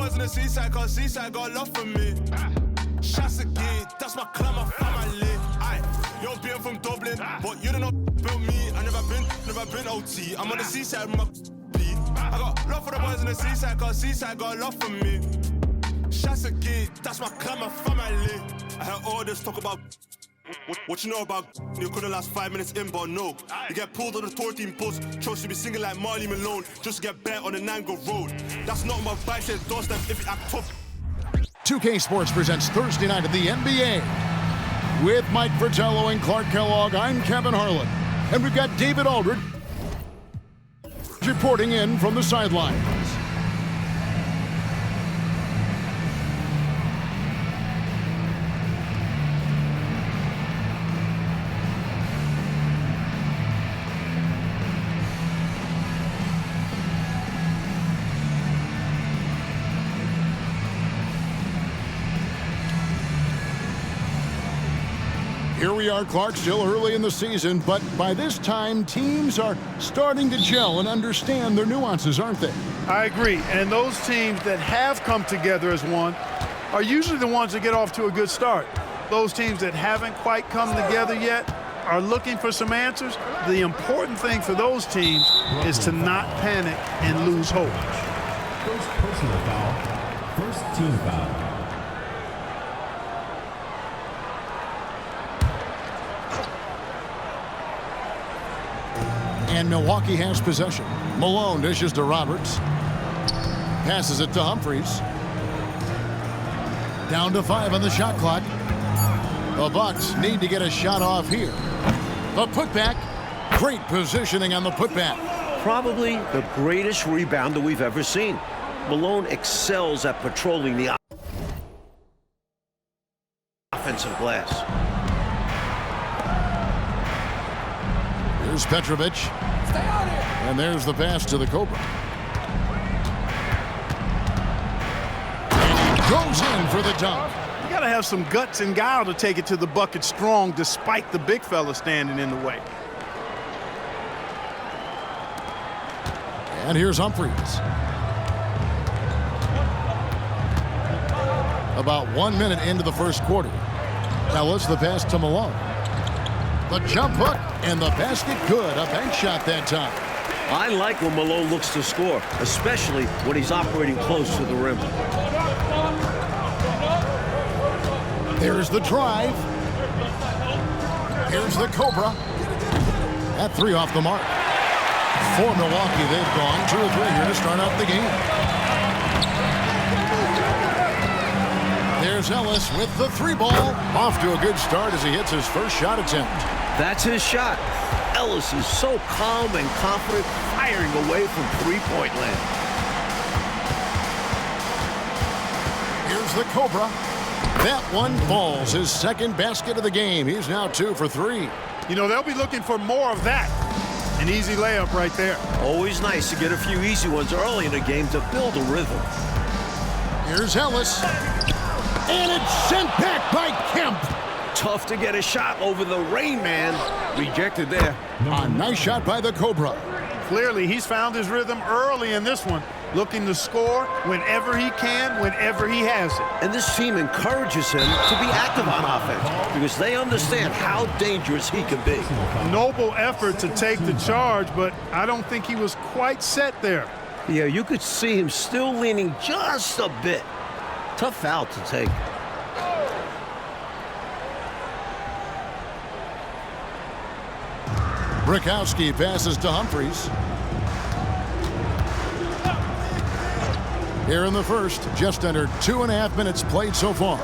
boys in the seaside, cause seaside got love for me. Shots again, that's my clan, my family. Aye, you're being from Dublin, but you don't know built me. I never been OT. I'm on the seaside with my beat. I got love for the boys in the seaside, cause seaside got love for me. Shots again, that's my clan, my family. I heard all this talk about what you know about you couldn't last 5 minutes in, but no. You get pulled on the tour team bus, chose to be singing like Marley Malone, just to get bet on the Nango Road. That's not my vibe, said doorstep if you act tough. 2K Sports presents Thursday night of the NBA. With Mike Fratello and Clark Kellogg, I'm Kevin Harlan. And we've got David Aldridge reporting in from the sidelines. Here we are, Clark, still early in the season, but by this time, teams are starting to gel and understand their nuances, aren't they? I agree, and those teams that have come together as one are usually the ones that get off to a good start. Those teams that haven't quite come together yet are looking for some answers. The important thing for those teams is to not panic and lose hope. First personal foul, first team foul. And Milwaukee has possession. Malone dishes to Roberts. Passes it to Humphries. Down to 5 on the shot clock. The Bucks need to get a shot off here. The putback. Great positioning on the putback. Probably the greatest rebounder we've ever seen. Malone excels at patrolling the offensive glass. Here's Petrovic. And there's the pass to the Cobra. And he goes in for the dunk. You got to have some guts and guile to take it to the bucket strong despite the big fella standing in the way. And here's Humphries. About 1 minute into the first quarter. Ellis the pass to Malone. The jump hook and the basket good. A bank shot that time. I like when Malone looks to score, especially when he's operating close to the rim. There's the drive. Here's the Cobra. That 3 off the mark. For Milwaukee, they've gone 2 or 3 here to start out the game. There's Ellis with the 3 ball. Off to a good start as he hits his first shot attempt. That's his shot. Ellis is so calm and confident, firing away from three-point land. Here's the Cobra. That one falls. His second basket of the game. He's now 2 for 3. You know, they'll be looking for more of that. An easy layup right there. Always nice to get a few easy ones early in the game to build a rhythm. Here's Ellis. And it's sent back by Kemp. Tough to get a shot over the Rain Man. Rejected there. A nice shot by the Cobra. Clearly, he's found his rhythm early in this one, looking to score whenever he can, whenever he has it. And this team encourages him to be active on offense because they understand how dangerous he can be. Noble effort to take the charge, but I don't think he was quite set there. Yeah, you could see him still leaning just a bit. Tough foul to take. Brickowski passes to Humphries. Here in the first, just under 2.5 minutes played so far.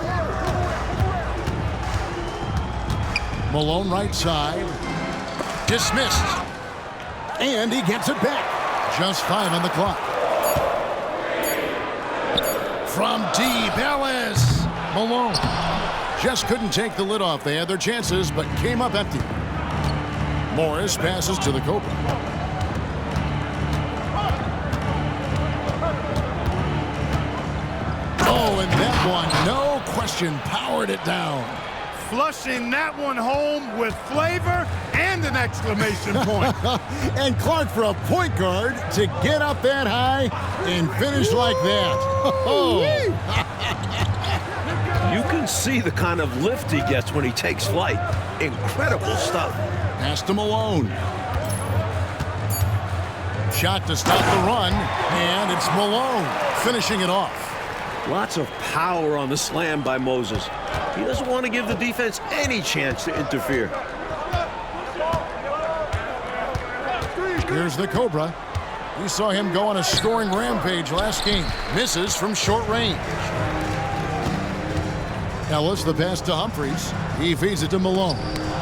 Malone right side. Dismissed. And he gets it back. Just 5 on the clock. From deep, Ellis. Malone just couldn't take the lid off. They had their chances, but came up empty. Morris passes to the Cobra. Oh, and that one, no question, powered it down. Flushing that one home with flavor and an exclamation point. And Clark, for a point guard to get up that high, and finish like that. Oh, You can see the kind of lift he gets when he takes flight. Incredible stuff. pass to Malone. Shot to stop the run, and it's Malone finishing it off. Lots of power on the slam by Moses. He doesn't want to give the defense any chance to interfere. Here's the Cobra. We saw him go on a scoring rampage last game. Misses from short range. Ellis, the pass to Humphries. He feeds it to Malone.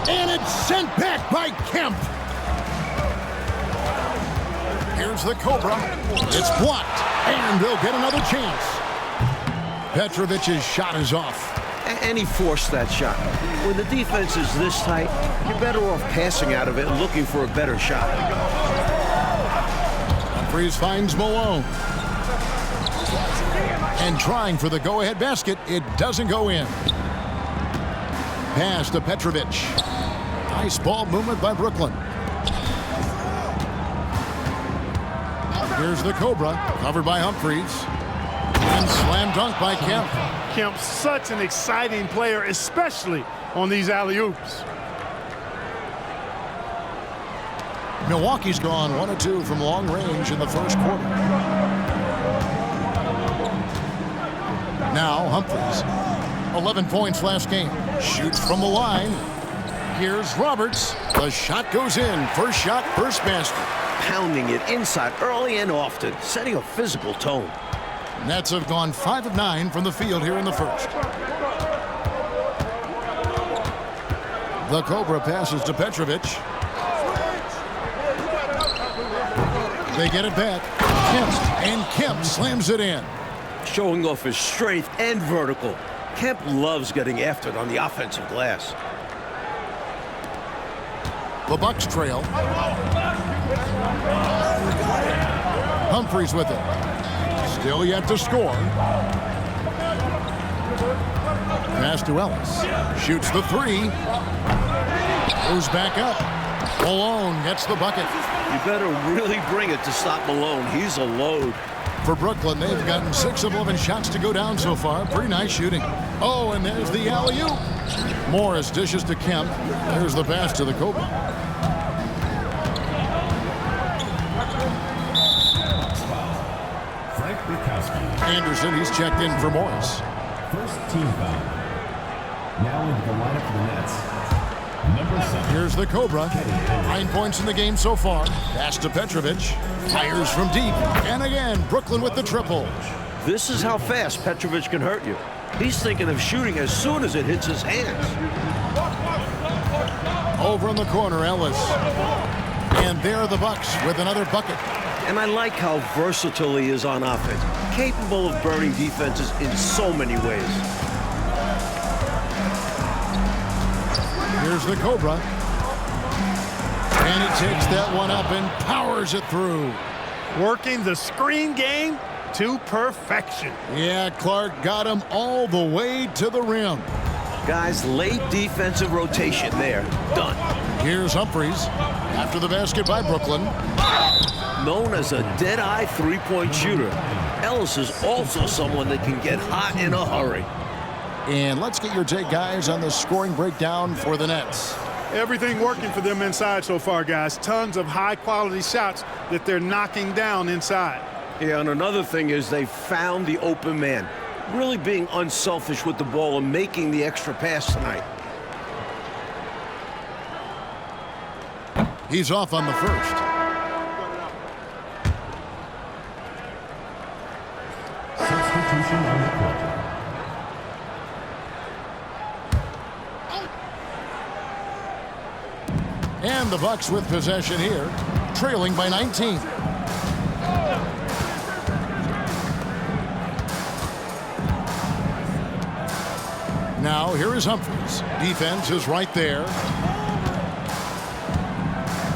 And it's sent back by Kemp. Here's the Cobra. It's blocked, and they'll get another chance. Petrovic's shot is off. And he forced that shot. When the defense is this tight, you're better off passing out of it and looking for a better shot. Humphries finds Malone. And trying for the go-ahead basket, it doesn't go in. Pass to Petrovic. Nice ball movement by Brooklyn. Here's the Cobra, covered by Humphries. And slam dunk by Kemp. Kemp, such an exciting player, especially on these alley-oops. Milwaukee's gone 1 of 2 from long range in the first quarter. Now Humphries, 11 points last game. Shoots from the line. Here's Roberts. The shot goes in. First shot, first basket. Pounding it inside early and often, setting a physical tone. Nets have gone 5 of 9 from the field here in the first. The Cobra passes to Petrovic. They get it back. Kemp, and Kemp slams it in. Showing off his strength and vertical. Kemp loves getting after it on the offensive glass. The Bucks trail. Humphries with it. Still yet to score. Pass to Ellis. Shoots the three. Goes back up. Malone gets the bucket. You better really bring it to stop Malone. He's a load. For Brooklyn, they've gotten 6 of 11 shots to go down so far. Pretty nice shooting. Oh, and there's the alley-oop. Morris dishes to Kemp. There's the pass to the Cobra. Anderson, he's checked in for Morris. First team foul. Now into the lineup for the Nets. Number 7. Here's the Cobra. 9 points in the game so far. Pass to Petrovic. Fires from deep. And again, Brooklyn with the triple. This is how fast Petrovic can hurt you. He's thinking of shooting as soon as it hits his hands. Over in the corner, Ellis. And there are the Bucks with another bucket. And I like how versatile he is on offense. Capable of burning defenses in so many ways. Here's the Cobra. And he takes that one up and powers it through. Working the screen game to perfection. Yeah, Clark got him all the way to the rim. Guys, late defensive rotation there. Done. Here's Humphries after the basket by Brooklyn. Known as a dead-eye three-point shooter, Ellis is also someone that can get hot in a hurry. And let's get your take, guys, on the scoring breakdown for the Nets. Everything working for them inside so far, guys. Tons of high-quality shots that they're knocking down inside. Yeah, and another thing is they found the open man. Really being unselfish with the ball and making the extra pass tonight. He's off on the first. Substitution on the court. And the Bucks with possession here, trailing by 19. Now here is Humphries. Defense is right there.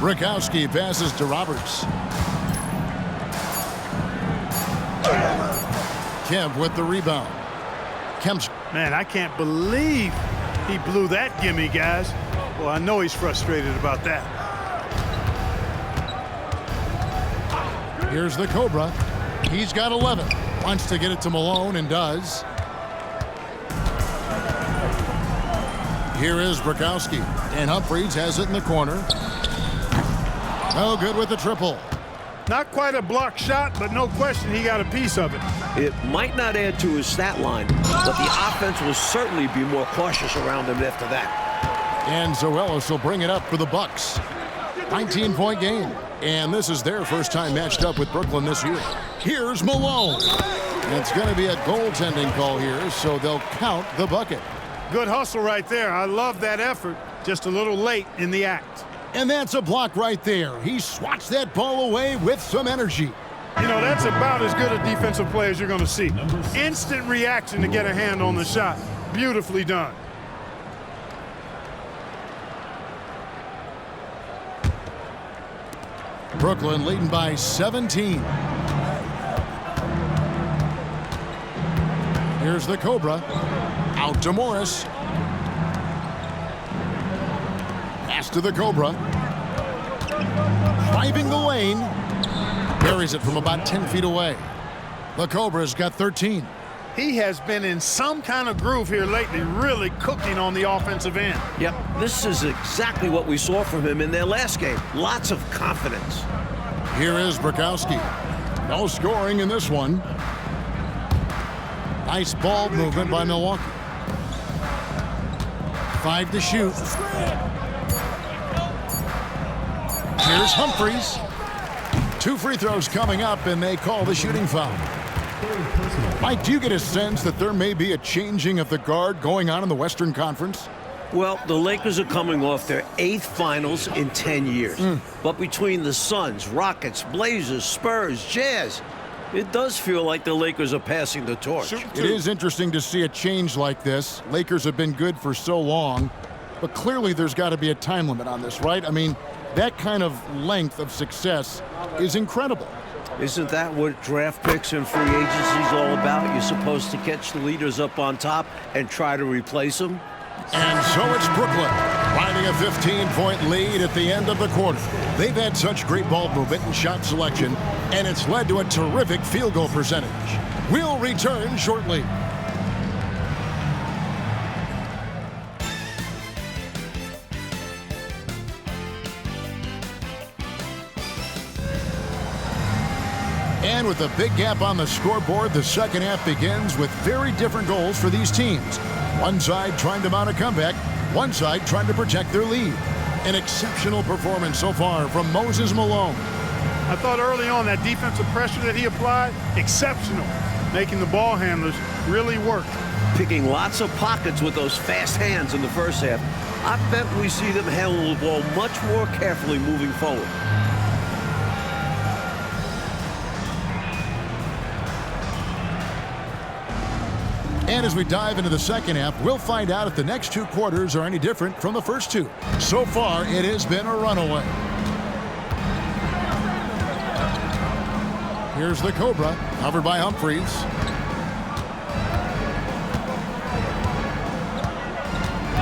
Rakowski passes to Roberts. Kemp with the rebound. Kemp's. Man, I can't believe he blew that gimme, guys. Well, I know he's frustrated about that. Here's the Cobra. He's got 11. Wants to get it to Malone and does. Here is Bukowski. And Humphries has it in the corner. No good with the triple. Not quite a block shot, but no question he got a piece of it. It might not add to his stat line, but the offense will certainly be more cautious around him after that. And Zoelis will bring it up for the Bucks. 19-point game. And this is their first time matched up with Brooklyn this year. Here's Malone. And it's going to be a goaltending call here, so they'll count the bucket. Good hustle right there. I love that effort. Just a little late in the act. And that's a block right there. He swats that ball away with some energy. You know, that's about as good a defensive play as you're going to see. Instant reaction to get a hand on the shot. Beautifully done. Brooklyn leading by 17. Here's the Cobra. Out to Morris. Pass to the Cobra. Driving the lane. Buries it from about 10 feet away. The Cobra's got 13. He has been in some kind of groove here lately, really cooking on the offensive end. Yep, this is exactly what we saw from him in their last game. Lots of confidence. Here is Bukowski. No scoring in this one. Nice ball movement by Milwaukee. 5 to shoot. Here's Humphries. 2 free throws coming up, and they call the shooting foul. Mike, do you get a sense that there may be a changing of the guard going on in the Western Conference? Well, the Lakers are coming off their 8th finals in 10 years. But between the Suns, Rockets, Blazers, Spurs, Jazz, it does feel like the Lakers are passing the torch. It is interesting to see a change like this. Lakers have been good for so long, but clearly there's got to be a time limit on this, right? I mean, that kind of length of success is incredible. Isn't that what draft picks and free agency is all about? You're supposed to catch the leaders up on top and try to replace them? And so it's Brooklyn, riding a 15-point lead at the end of the quarter. They've had such great ball movement and shot selection, and it's led to a terrific field goal percentage. We'll return shortly. And with a big gap on the scoreboard, the second half begins with very different goals for these teams. One side trying to mount a comeback, one side trying to protect their lead. An exceptional performance so far from Moses Malone. I thought early on that defensive pressure that he applied, exceptional, making the ball handlers really work. Picking lots of pockets with those fast hands in the first half. I bet we see them handle the ball much more carefully moving forward. And as we dive into the second half, we'll find out if the next 2 quarters are any different from the first 2. So far, it has been a runaway. Here's the Cobra, covered by Humphries.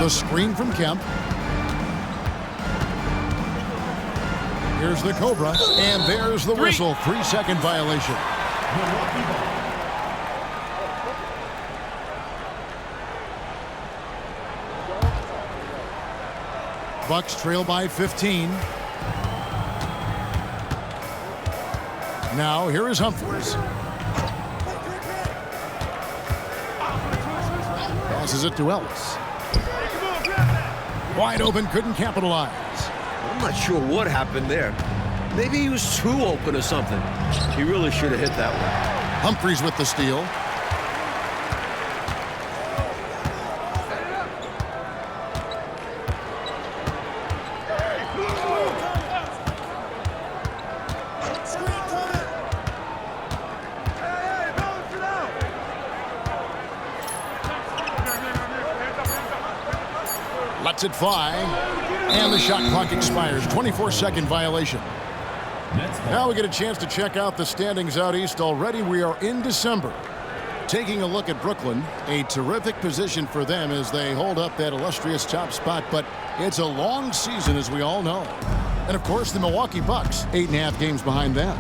The screen from Kemp. Here's the Cobra, and there's the whistle. 3-second violation. Bucks trail by 15. Now here is Humphries. Passes it to Ellis. Wide open, couldn't capitalize. I'm not sure what happened there. Maybe he was too open or something. He really should have hit that one. Humphries with the steal. Lets it fly, and the shot clock expires. 24-second violation. Now we get a chance to check out the standings out east. Already we are in December. Taking a look at Brooklyn, a terrific position for them as they hold up that illustrious top spot, but it's a long season, as we all know. And of course, the Milwaukee Bucks, 8.5 games behind them.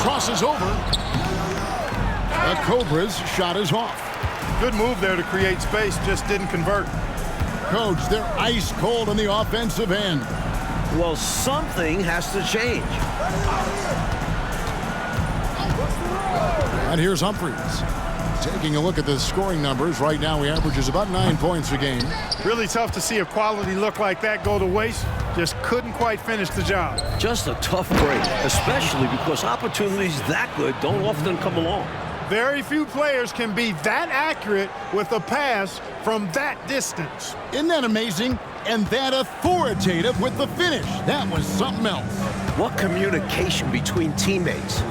crosses over. The Cobras' shot is off. Good move there to create space, just didn't convert. Coach, they're ice cold on the offensive end. Well, something has to change. And here's Humphries. Taking a look at the scoring numbers, right now he averages about 9 points a game. Really tough to see a quality look like that go to waste. Just couldn't quite finish the job. Just a tough break, especially because opportunities that good don't often come along. Very few players can be that accurate with a pass from that distance. Isn't that amazing? And that authoritative with the finish. That was something else. What communication between teammates.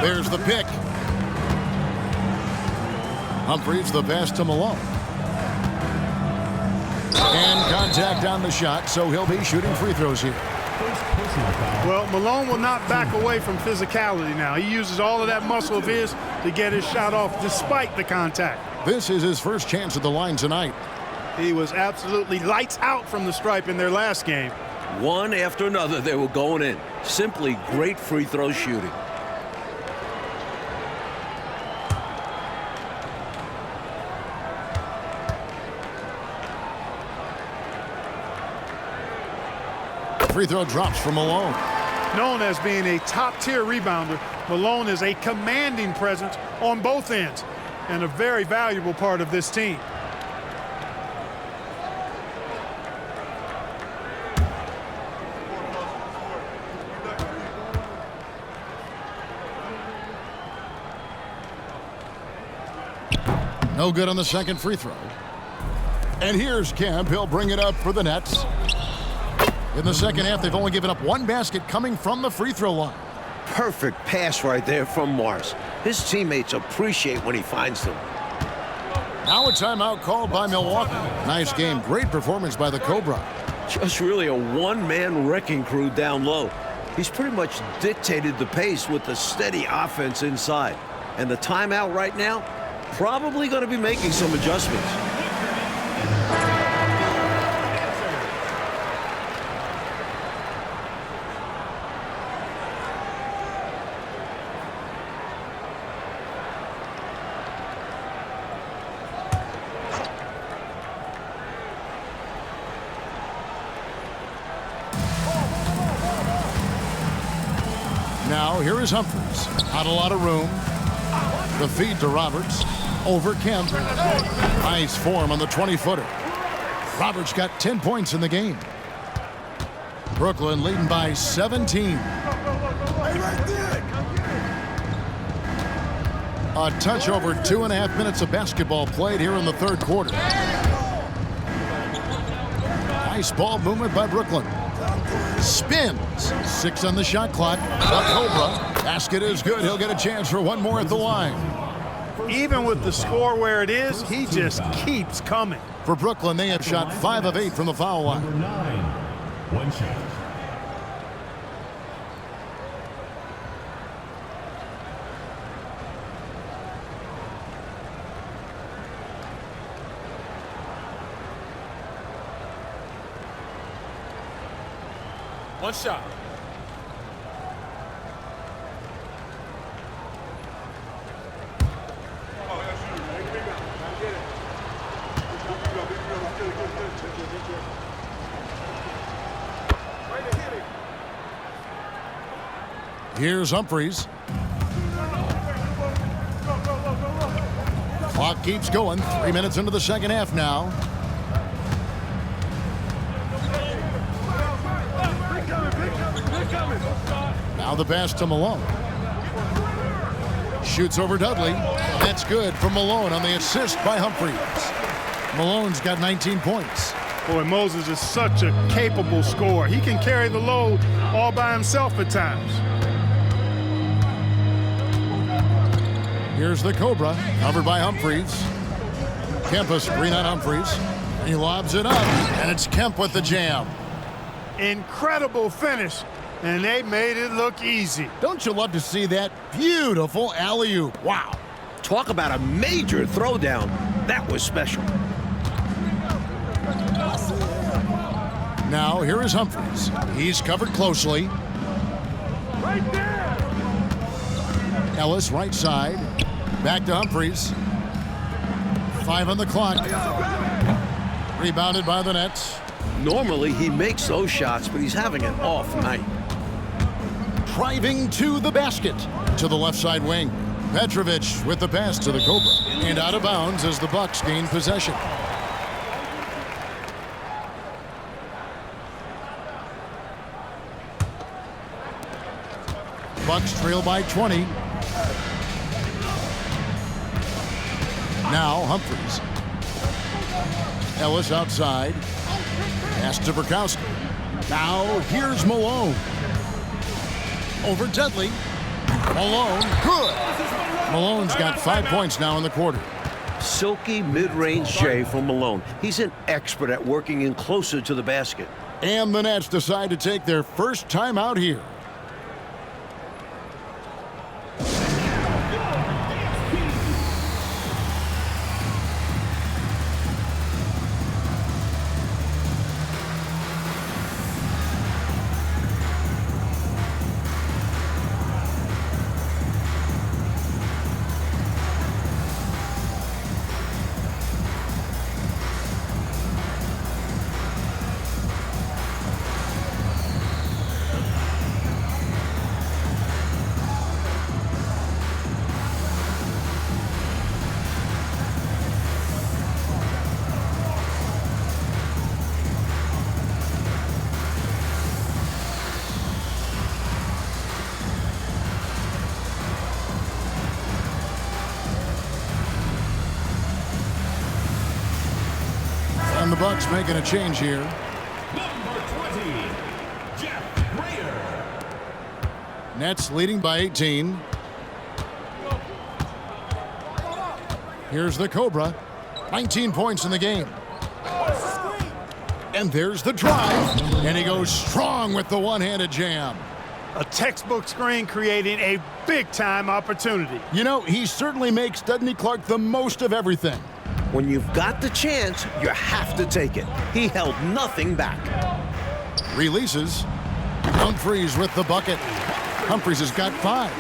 There's the pick. Humphries, the pass to Malone. And contact on the shot, so he'll be shooting free throws here. Well, Malone will not back away from physicality now. He uses all of that muscle of his to get his shot off despite the contact. This is his first chance at the line tonight. He was absolutely lights out from the stripe in their last game. One after another, they were going in. Simply great free throw shooting. Free throw drops for Malone. Known as being a top-tier rebounder, Malone is a commanding presence on both ends and a very valuable part of this team. No good on the second free throw. And here's Kemp. He'll bring it up for the Nets. In the second half, they've only given up one basket coming from the free throw line. Perfect pass right there from Morris. His teammates appreciate when he finds them. Now a timeout called by Milwaukee. Nice game. Great performance by the Cobra. Just really a one-man wrecking crew down low. He's pretty much dictated the pace with the steady offense inside. And the timeout right now, probably going to be making some adjustments. Now here is Humphries. Not a lot of room. The feed to Roberts. Over Kemp. Nice form on the 20-footer. Roberts got 10 points in the game. Brooklyn leading by 17. A touch over 2.5 minutes of basketball played here in the third quarter. Nice ball movement by Brooklyn. Spins. 6 on the shot clock. The Cobra. Basket is good. He'll get a chance for one more at the line. Even with the score where it is, he just keeps coming. For Brooklyn, they have shot 5 of 8 from the foul line. Number 9. One shot. One shot. Here's Humphries. Clock keeps going. 3 minutes into the second half now. Now the pass to Malone. Shoots over Dudley. That's good for Malone on the assist by Humphries. Malone's got 19 points. Boy, Moses is such a capable scorer. He can carry the load all by himself at times. Here's the Cobra, covered by Humphries. Kemp a screen on Humphries. He lobs it up, and it's Kemp with the jam. Incredible finish, and they made it look easy. Don't you love to see that beautiful alley-oop? Wow. Talk about a major throwdown. That was special. Now here is Humphries. He's covered closely. Right there. Ellis, right side. Back to Humphries. 5 on the clock. Rebounded by the Nets. Normally, he makes those shots, but he's having an off night. Driving to the basket. To the left side wing. Petrovic with the pass to the Cobra. And out of bounds as the Bucks gain possession. Bucks trail by 20. Now Humphries. Ellis outside. Pass to Burkowski. Now here's Malone. Over Dudley. Malone, good. Malone's got 5 points now in the quarter. Silky mid-range J from Malone. He's an expert at working in closer to the basket. And the Nets decide to take their first time out here. And the Bucks making a change here. Number 20, Jeff Grayer. Nets leading by 18. Here's the Cobra. 19 points in the game. And there's the drive. And he goes strong with the one-handed jam. A textbook screen creating a big-time opportunity. You know, he certainly makes, doesn't he, Clark, the most of everything. When you've got the chance, you have to take it. He held nothing back. Releases. Humphries with the bucket. Humphries has got 5.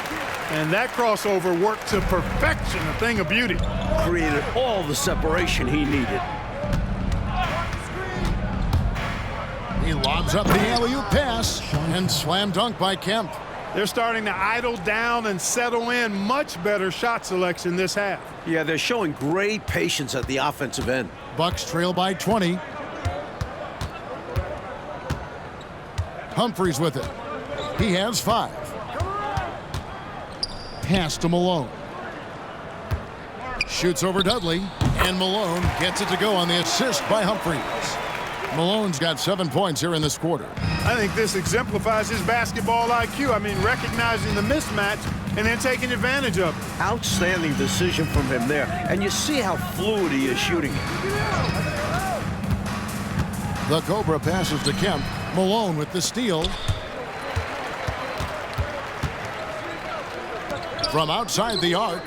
And that crossover worked to perfection, a thing of beauty. Created all the separation he needed. He lobs up the alley-oop pass and slam dunk by Kemp. They're starting to idle down and settle in. Much better shot selection this half. Yeah, they're showing great patience at the offensive end. Bucks trail by 20. Humphries with it. He has 5. Pass to Malone. Shoots over Dudley, and Malone gets it to go on the assist by Humphries. Malone's got 7 points here in this quarter. I think this exemplifies his basketball IQ. I mean, recognizing the mismatch and then taking advantage of it. Outstanding decision from him there. And you see how fluid he is shooting it. The Cobra passes to Kemp. Malone with the steal. From outside the arc.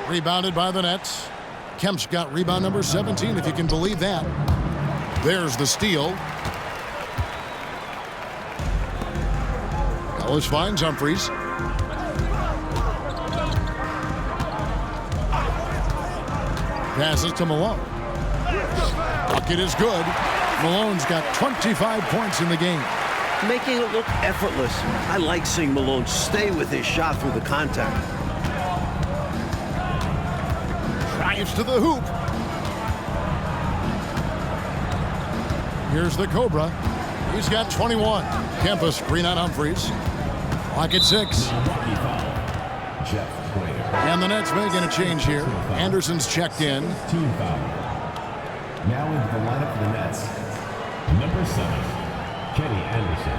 Rebounded by the Nets. Kemp's got rebound number 17, if you can believe that. There's the steal. Ellis finds Humphries. Passes to Malone. Bucket is good. Malone's got 25 points in the game. Making it look effortless. I like seeing Malone stay with his shot through the contact. Drives to the hoop. Here's the Cobra. He's got 21. Kemp screen on Humphries. Clock at 6. Jeff Grayer. And the Nets making a change here. Anderson's checked in. Team foul. Now into the lineup for the Nets. Number 7, Kenny Anderson.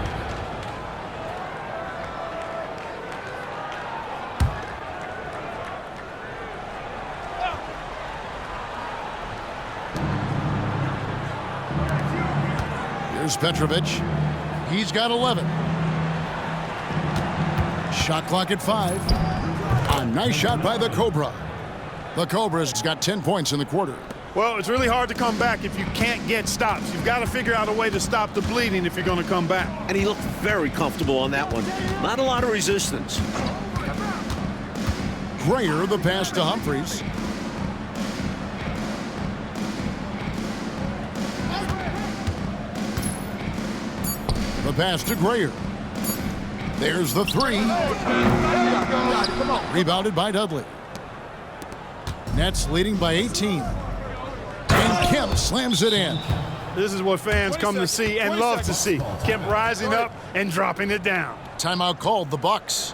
Here's Petrovic. He's got 11. Shot clock at 5. A nice shot by the Cobra. The Cobra's got 10 points in the quarter. Well, it's really hard to come back if you can't get stops. You've got to figure out a way to stop the bleeding if you're going to come back. And he looked very comfortable on that one. Not a lot of resistance. Grayer the pass to Humphries. The pass to Grayer. There's the three. Rebounded by Dudley. Nets leading by 18. And Kemp slams it in. This is what fans come to see and love to see. Kemp rising up and dropping it down. Timeout called, the Bucks.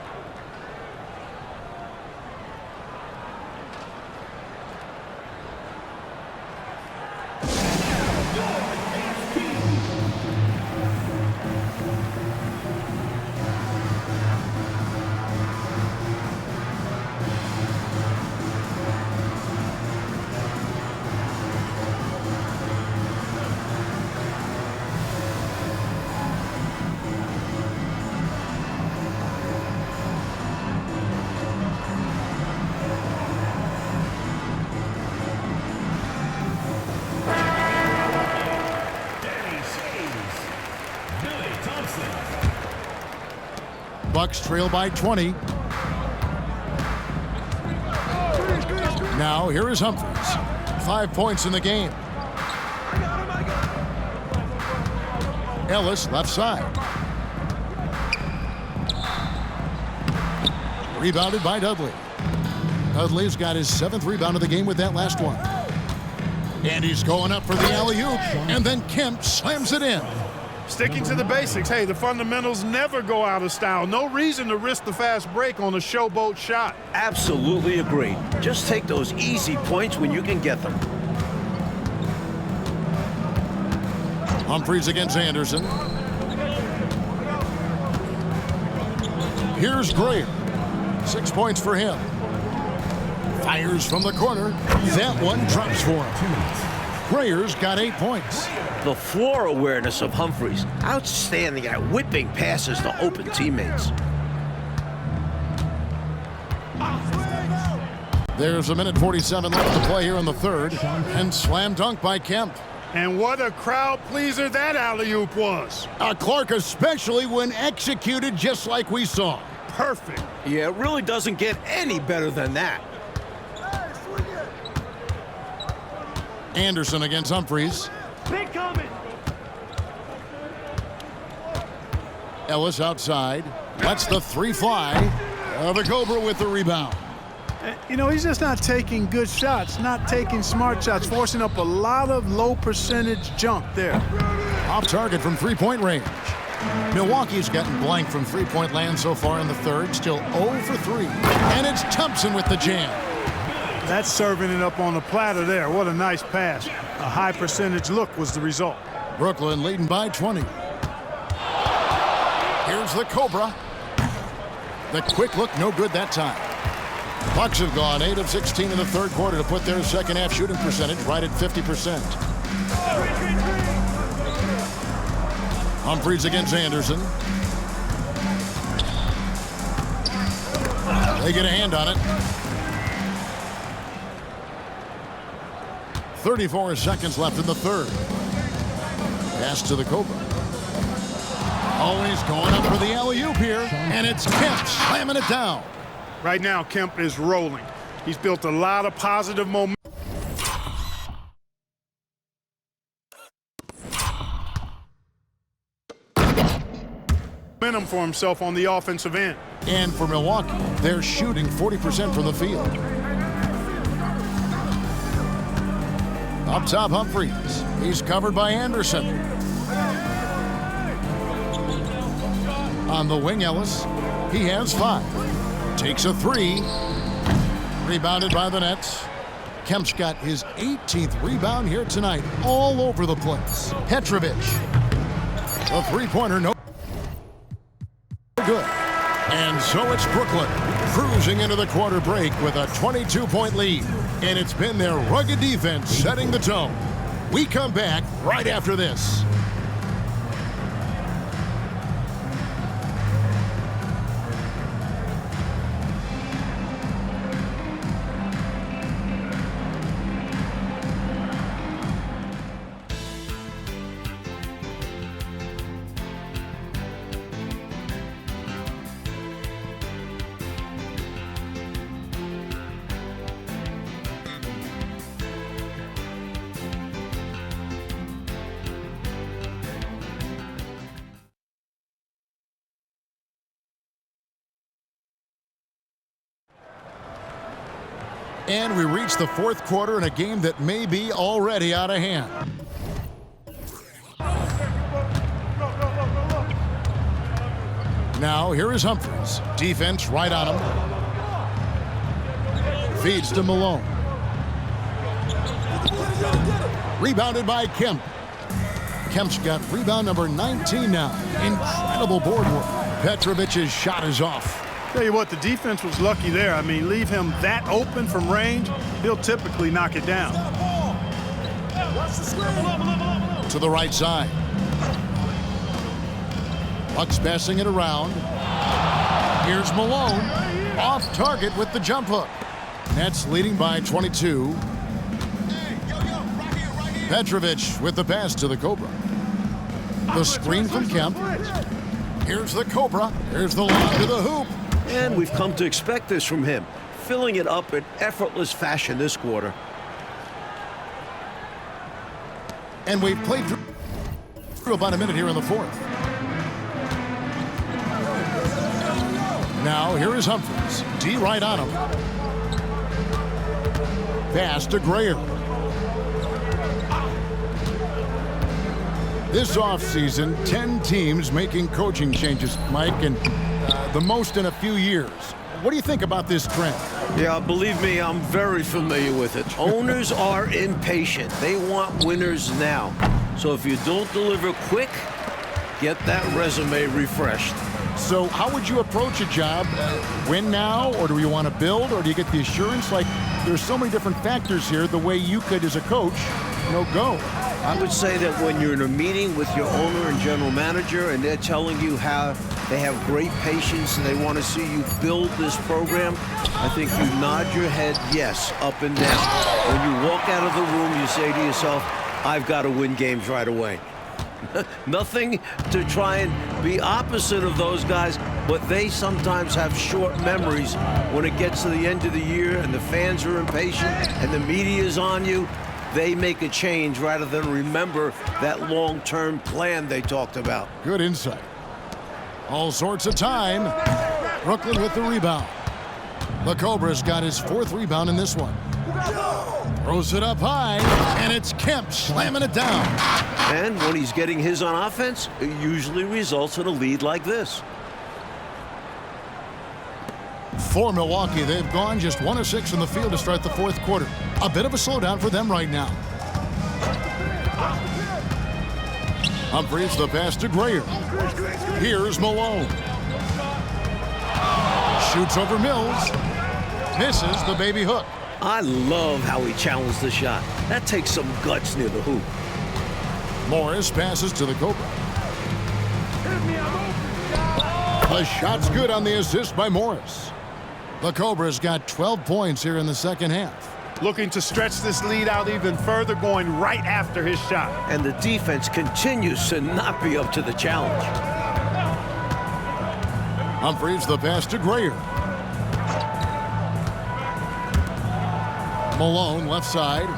Bucks trail by 20. Now here is Humphries. 5 points in the game. Ellis left side. Rebounded by Dudley. Dudley's got his 7th rebound of the game with that last one. And he's going up for the alley-oop. And then Kemp slams it in. Sticking to the basics. Hey, the fundamentals never go out of style. No reason to risk the fast break on a showboat shot. Absolutely agree. Just take those easy points when you can get them. Humphries against Anderson. Here's Grayer. 6 points for him. Fires from the corner. That one drops for him. Grayer's got 8 points. The floor awareness of Humphries, outstanding at whipping passes to open teammates. There's a minute 47 left to play here in the third, and slam dunk by Kemp. And what a crowd pleaser that alley-oop was. Clark, especially when executed just like we saw. Perfect. Yeah, it really doesn't get any better than that. Anderson against Humphries. Big coming. Ellis outside. Lets the three fly. The Cobra with the rebound. You know, he's just not taking good shots, not taking smart shots, forcing up a lot of low percentage junk there. Off target from three-point range. Milwaukee's gotten blank from three-point land so far in the third. Still 0 for 3. And it's Thompson with the jam. That's serving it up on a platter there. What a nice pass. A high percentage look was the result. Brooklyn leading by 20. Here's the Cobra. The quick look, no good that time. Bucks have gone 8 of 16 in the third quarter to put their second half shooting percentage right at 50%. Humphries against Anderson. They get a hand on it. 34 seconds left in the third. Pass to the Cobra. Always going up for the alley-oop here, and it's Kemp slamming it down. Right now, Kemp is rolling. He's built a lot of positive momentum for himself on the offensive end. And for Milwaukee, they're shooting 40% from the field. Up top, Humphries. He's covered by Anderson. On the wing, Ellis. He has 5. Takes a 3. Rebounded by the Nets. Kemp's got his 18th rebound here tonight. All over the place. Petrovic. A three-pointer, no good. And so it's Brooklyn cruising into the quarter break with a 22-point lead. And it's been their rugged defense setting the tone. We come back right after this. And we reach the fourth quarter in a game that may be already out of hand. Now, here is Humphries. Defense right on him. Feeds to Malone. Rebounded by Kemp. Kemp's got rebound number 19 now. Incredible board work. Petrovic's shot is off. Tell you what, the defense was lucky there. I mean, leave him that open from range, he'll typically knock it down. To the right side. Bucks passing it around. Here's Malone. Off target with the jump hook. Nets leading by 22. Petrovic with the pass to the Cobra. The screen from Kemp. Here's the Cobra. Here's the lob to the hoop. And we've come to expect this from him, filling it up in effortless fashion this quarter. And we've played through about a minute here in the fourth. Now, here is Humphries. D right on him. Pass to Grayer. This offseason, 10 teams making coaching changes, Mike, and the most in a few years. What do you think about this trend? Yeah, believe me, I'm very familiar with it. Owners are impatient. They want winners now. So if you don't deliver quick, get that resume refreshed. So how would you approach a job? Win now, or do you want to build, or do you get the assurance? Like, there's so many different factors here, the way you could, as a coach, go. I would say that when you're in a meeting with your owner and general manager and they're telling you how they have great patience and they want to see you build this program, I think you nod your head yes, up and down. When you walk out of the room, you say to yourself, I've got to win games right away. Nothing to try and be opposite of those guys, but they sometimes have short memories when it gets to the end of the year and the fans are impatient and the media is on you. They make a change rather than remember that long-term plan they talked about. Good insight. All sorts of time. Brooklyn with the rebound. The Cobra's got his fourth rebound in this one. Throws it up high, and it's Kemp slamming it down. And when he's getting his on offense, it usually results in a lead like this. For Milwaukee, they've gone just 1 of 6 in the field to start the fourth quarter. A bit of a slowdown for them right now. Humphries the pass to Grayer. Here's Malone. Shoots over Mills. Misses the baby hook. I love how he challenged the shot. That takes some guts near the hoop. Morris passes to the Cobra. The shot's good on the assist by Morris. The Cobra's got 12 points here in the second half. Looking to stretch this lead out even further, going right after his shot. And the defense continues to not be up to the challenge. Humphries the pass to Grayer. Malone left side.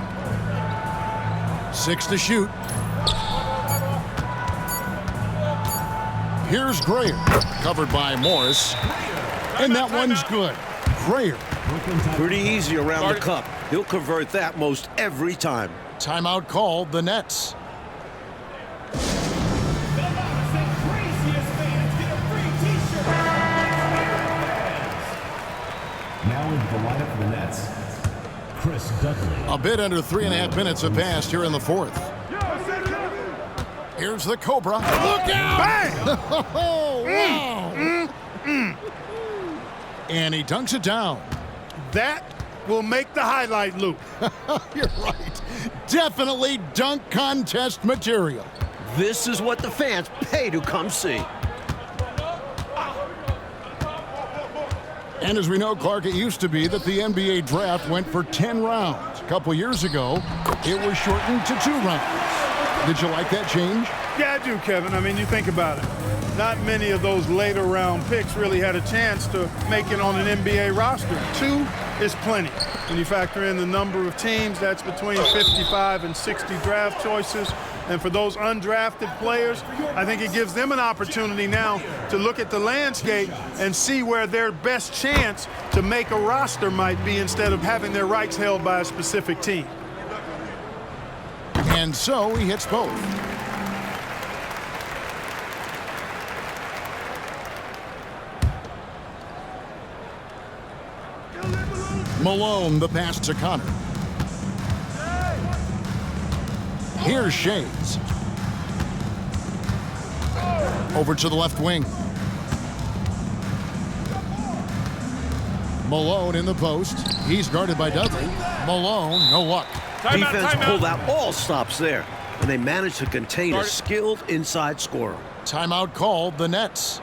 6 to shoot. Here's Grayer. Covered by Morris. And that one's good. Grayer. Pretty easy around the cup. He'll convert that most every time. Timeout called, the Nets. Now into the lineup for the Nets, Chris Dudley. A bit under 3.5 minutes have passed here in the fourth. Here's the Cobra. Look out! Bang! Oh, wow! And he dunks it down. That will make the highlight loop. You're right. Definitely dunk contest material. This is what the fans pay to come see. And as we know, Clark, it used to be that the NBA draft went for 10 rounds. A couple years ago, it was shortened to 2 rounds. Did you like that change? Yeah, I do, Kevin. I mean, you think about it. Not many of those later round picks really had a chance to make it on an NBA roster. 2 is plenty. When you factor in the number of teams, that's between 55 and 60 draft choices. And for those undrafted players, I think it gives them an opportunity now to look at the landscape and see where their best chance to make a roster might be instead of having their rights held by a specific team. And so he hits both. Malone, the pass to Connor. Here's Shades. Over to the left wing. Malone in the post. He's guarded by Dudley. Malone, no luck. Defense pulled out all stops there, and they managed to contain a skilled inside scorer. Timeout called, the Nets.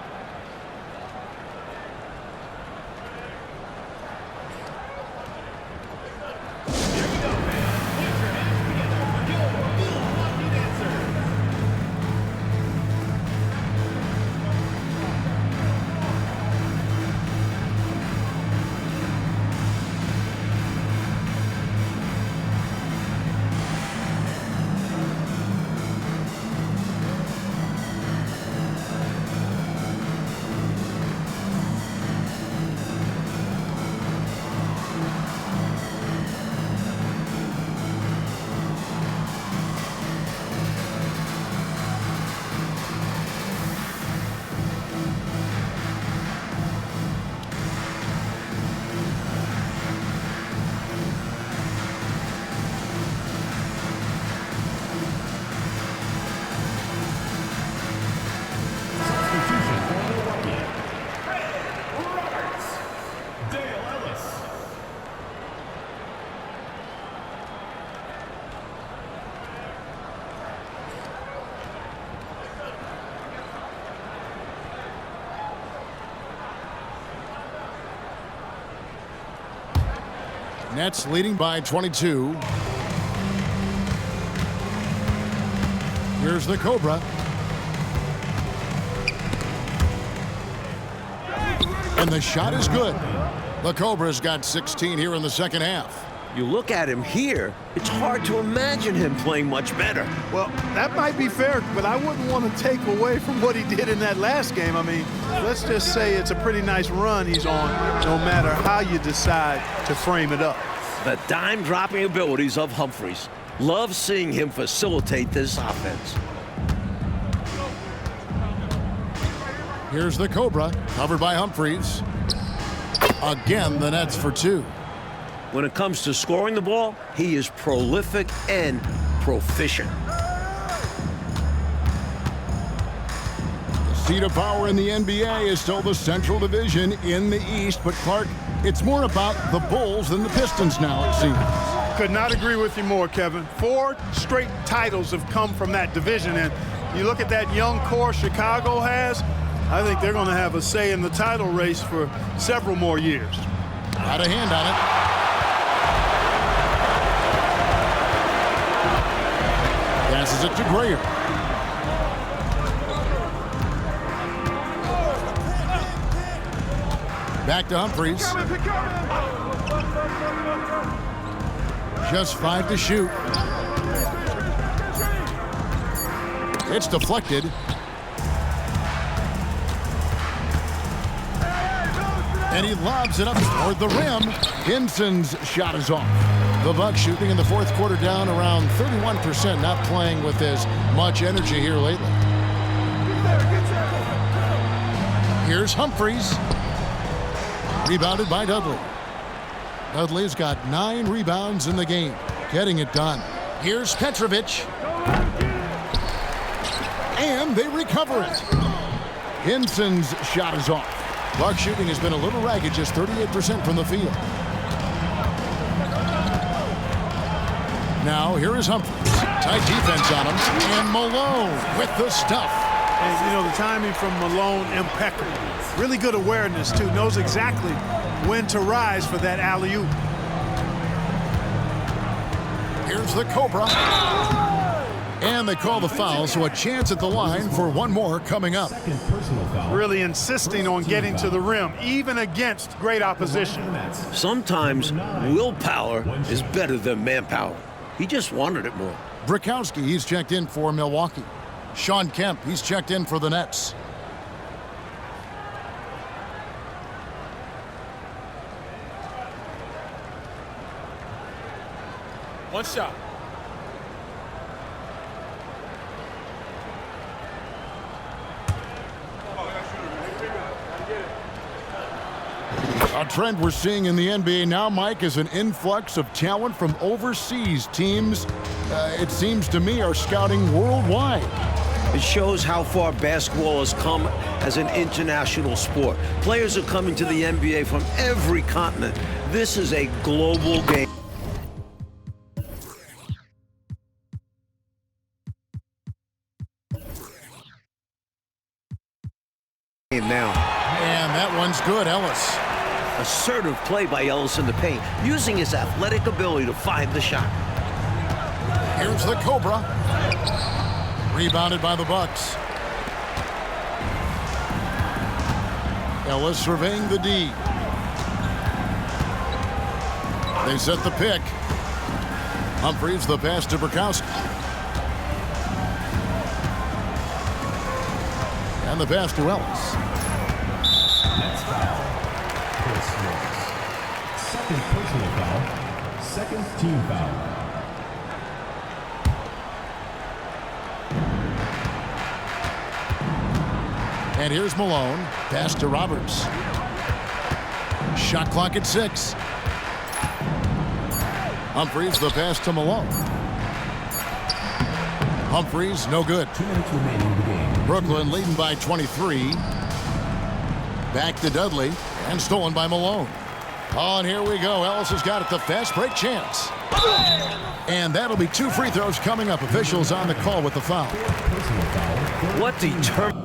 Nets leading by 22. Here's the Cobra. And the shot is good. The Cobra's got 16 here in the second half. You look at him here, it's hard to imagine him playing much better. Well, that might be fair, but I wouldn't want to take away from what he did in that last game. I mean, let's just say it's a pretty nice run he's on, no matter how you decide to frame it up. The dime-dropping abilities of Humphries. Love seeing him facilitate this offense. Here's the Cobra, covered by Humphries. Again, the Nets for two. When it comes to scoring the ball, he is prolific and proficient. The seat of power in the NBA is still the Central Division in the East, but Clark, it's more about the Bulls than the Pistons now, it seems. Could not agree with you more, Kevin. 4 straight titles have come from that division, and you look at that young core Chicago has, I think they're going to have a say in the title race for several more years. Got a hand on it. Passes it to Grayer. Back to Humphries. Just 5 to shoot. It's deflected. And he lobs it up toward the rim. Hinson's shot is off. The Bucks shooting in the fourth quarter down around 31%, not playing with as much energy here lately. Here's Humphries. Rebounded by Dudley. Dudley's got 9 rebounds in the game, getting it done. Here's Petrovic. And they recover it. Hinson's shot is off. Buck shooting has been a little ragged, just 38% from the field. Now, here is Humphries. Tight defense on him. And Malone with the stuff. And, you know, the timing from Malone, impeccable. Really good awareness, too. Knows exactly when to rise for that alley-oop. Here's the Cobra. And they call the foul, so a chance at the line for one more coming up. Really insisting on getting to the rim, even against great opposition. Sometimes willpower is better than manpower. He just wanted it more. Brakowski, he's checked in for Milwaukee. Sean Kemp, he's checked in for the Nets. One shot. A trend we're seeing in the NBA now, Mike, is an influx of talent from overseas. Teams, it seems to me, are scouting worldwide. It shows how far basketball has come as an international sport. Players are coming to the NBA from every continent. This is a global game. Now. And that one's good, Ellis. Assertive play by Ellis in the paint, using his athletic ability to find the shot. Here's the Cobra. Rebounded by the Bucks. Ellis surveying the D. They set the pick. Humphries the pass to Brakowski. And the pass to Ellis. Next foul. Chris Morris. Second personal foul. Second team foul. And here's Malone. Pass to Roberts. Shot clock at 6. Humphries the pass to Malone. Humphries, no good. 2 minutes remaining in the game. Brooklyn leading by 23. Back to Dudley. And stolen by Malone. Oh, and here we go. Ellis has got it. The fast break chance. And that'll be 2 free throws coming up. Officials on the call with the foul. Personal foul. What determined?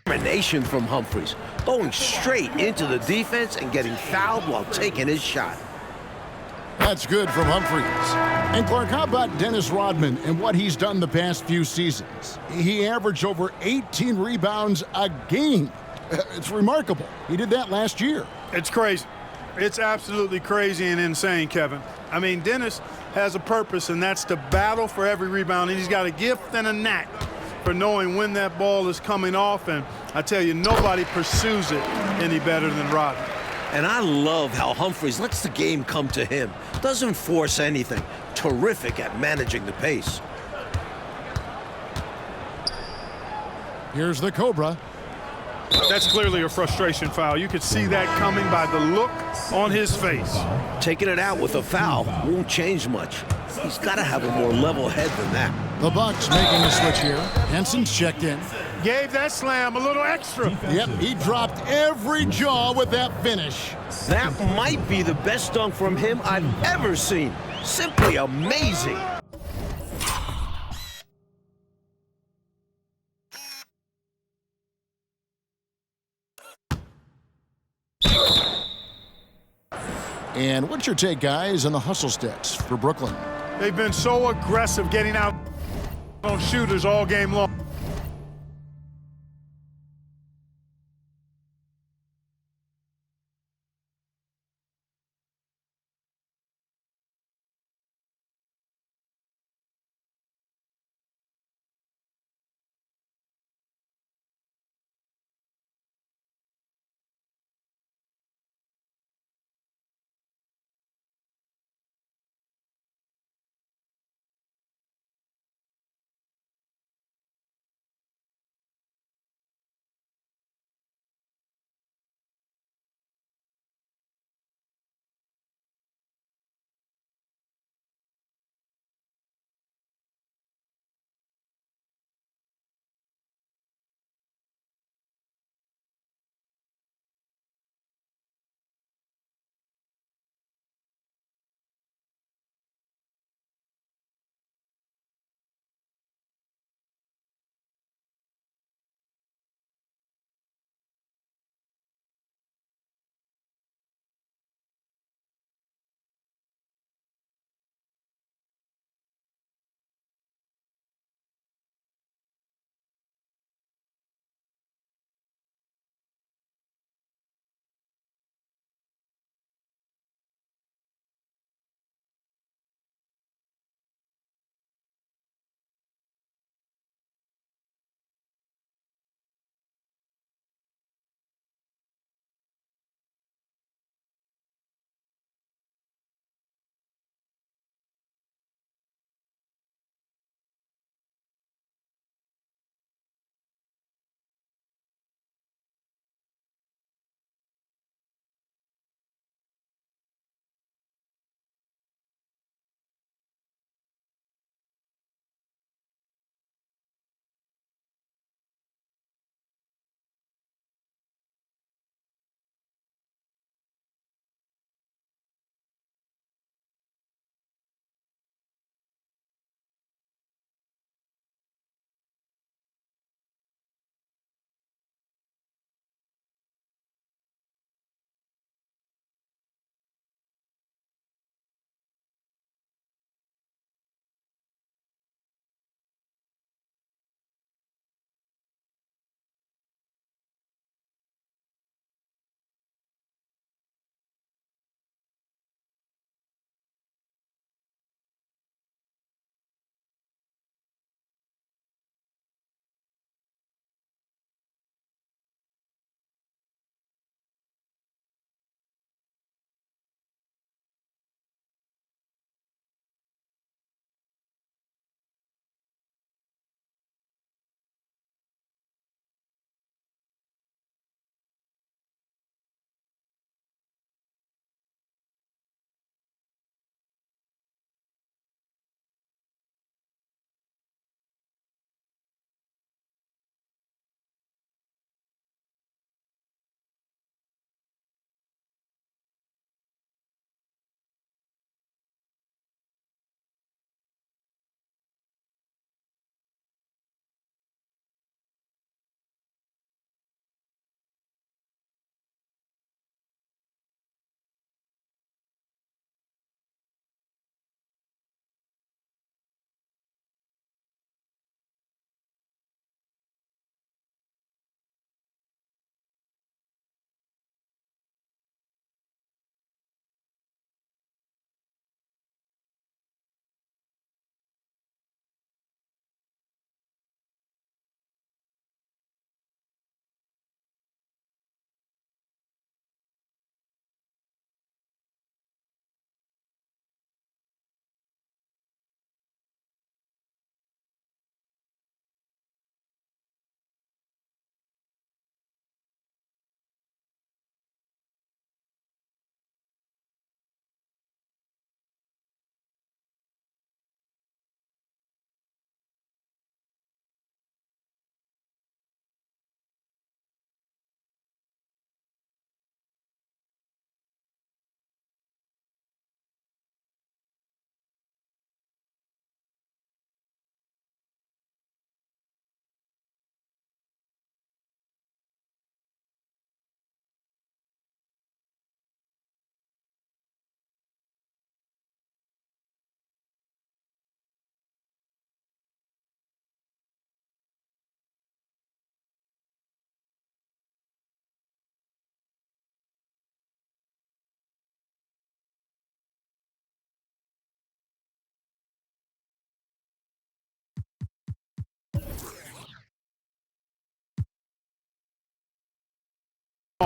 Determination from Humphries, going straight into the defense and getting fouled while taking his shot. That's good from Humphries. And Clark, how about Dennis Rodman and what he's done the past few seasons? He averaged over 18 rebounds a game. It's remarkable. He did that last year. It's crazy. It's absolutely crazy and insane, Kevin. I mean, Dennis has a purpose, and that's to battle for every rebound. And he's got a gift and a knack for knowing when that ball is coming off. And I tell you, nobody pursues it any better than Rodman. And I love how Humphries lets the game come to him. Doesn't force anything. Terrific at managing the pace. Here's the Cobra. That's clearly a frustration foul. You could see that coming by the look on his face. Taking it out with a foul won't change much. He's got to have a more level head than that. The Bucks making a switch here. Henson's checked in. Gave that slam a little extra. Yep, he dropped every jaw with that finish. That might be the best dunk from him I've ever seen. Simply amazing. And what's your take, guys, on the hustle stats for Brooklyn? They've been so aggressive getting out on shooters all game long.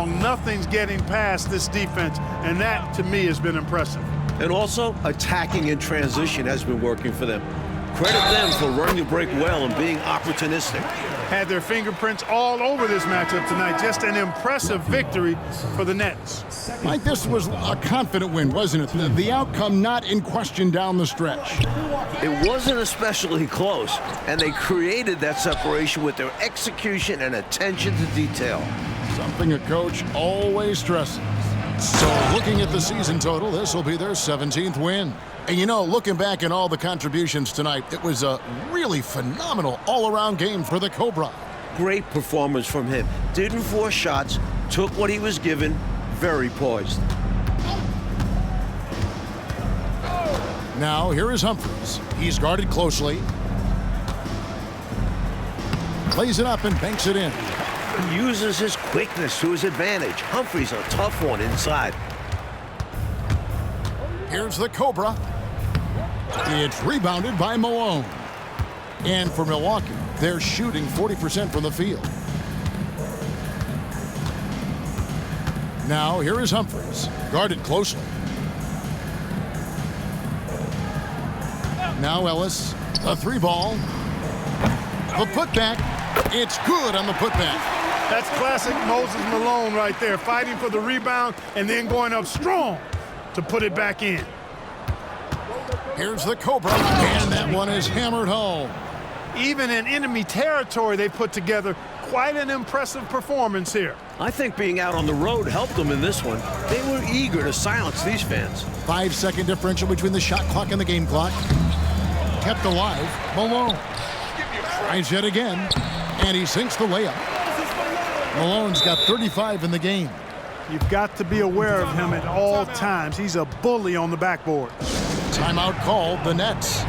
Nothing's getting past this defense, and that, to me, has been impressive. And also, attacking in transition has been working for them. Credit them for running the break well and being opportunistic. Had their fingerprints all over this matchup tonight. Just an impressive victory for the Nets. Mike, this was a confident win, wasn't it? The outcome not in question down the stretch. It wasn't especially close, and they created that separation with their execution and attention to detail. Something a coach always stresses. So looking at the season total, this will be their 17th win. And you know, looking back at all the contributions tonight, it was a really phenomenal all-around game for the Cobra. Great performance from him. Didn't force shots, took what he was given, very poised. Now, here is Humphries. He's guarded closely. Plays it up and banks it in. Uses his quickness to his advantage. Humphries a tough one inside. Here's the Cobra. It's rebounded by Malone. And for Milwaukee, they're shooting 40% from the field. Now, here is Humphries, guarded closely. Now Ellis, a three ball. The putback, it's good on the putback. That's classic Moses Malone right there, fighting for the rebound and then going up strong to put it back in. Here's the Cobra, and that one is hammered home. Even in enemy territory, they put together quite an impressive performance here. I think being out on the road helped them in this one. They were eager to silence these fans. 5-second differential between the shot clock and the game clock. Kept alive, Malone. Tries yet again, and he sinks the layup. Malone's got 35 in the game. You've got to be aware of him at all times. He's a bully on the backboard. Timeout called, the Nets.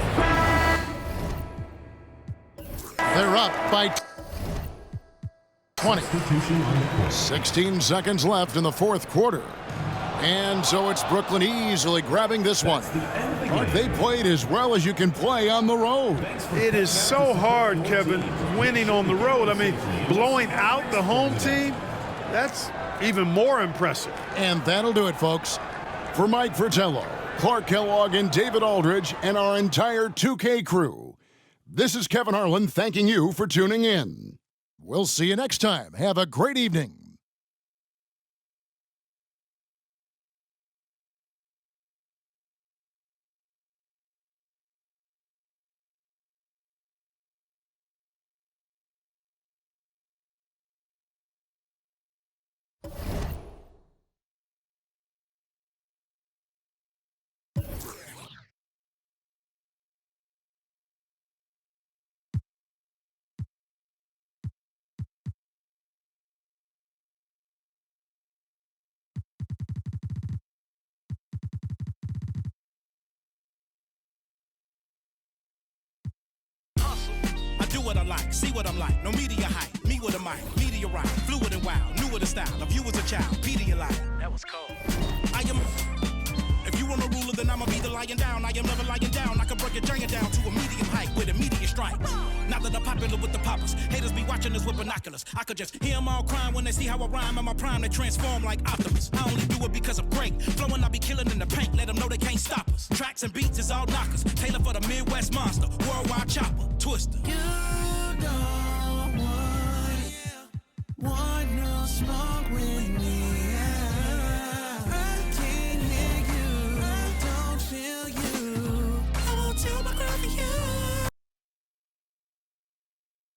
They're up by 20. 16 seconds left in the fourth quarter. And so it's Brooklyn easily grabbing this one. But they played as well as you can play on the road. It is so hard, Kevin, winning on the road. I mean, blowing out the home team, that's even more impressive. And that'll do it, folks. For Mike Fratello, Clark Kellogg, and David Aldridge, and our entire 2K crew, this is Kevin Harlan thanking you for tuning in. We'll see you next time. Have a great evening. What I like, see what I'm like, no media hype, me with a mic, meteorite, fluid and wild, new with the style, of you as a child, Pedialyte. That was cold. I am, if you want a ruler, then I'ma be the lying down, I am never lying down, I can break your giant down to a medium height with immediate strike. Now that I'm popular with the poppers, haters be watching us with binoculars, I could just hear them all crying when they see how I rhyme, in my prime, they transform like Octopus. I only do it because I'm great, flowing I be killing in the paint, let them know they can't stop us. Tracks and beats is all knockers, tailored for the Midwest monster, worldwide chopper, twister.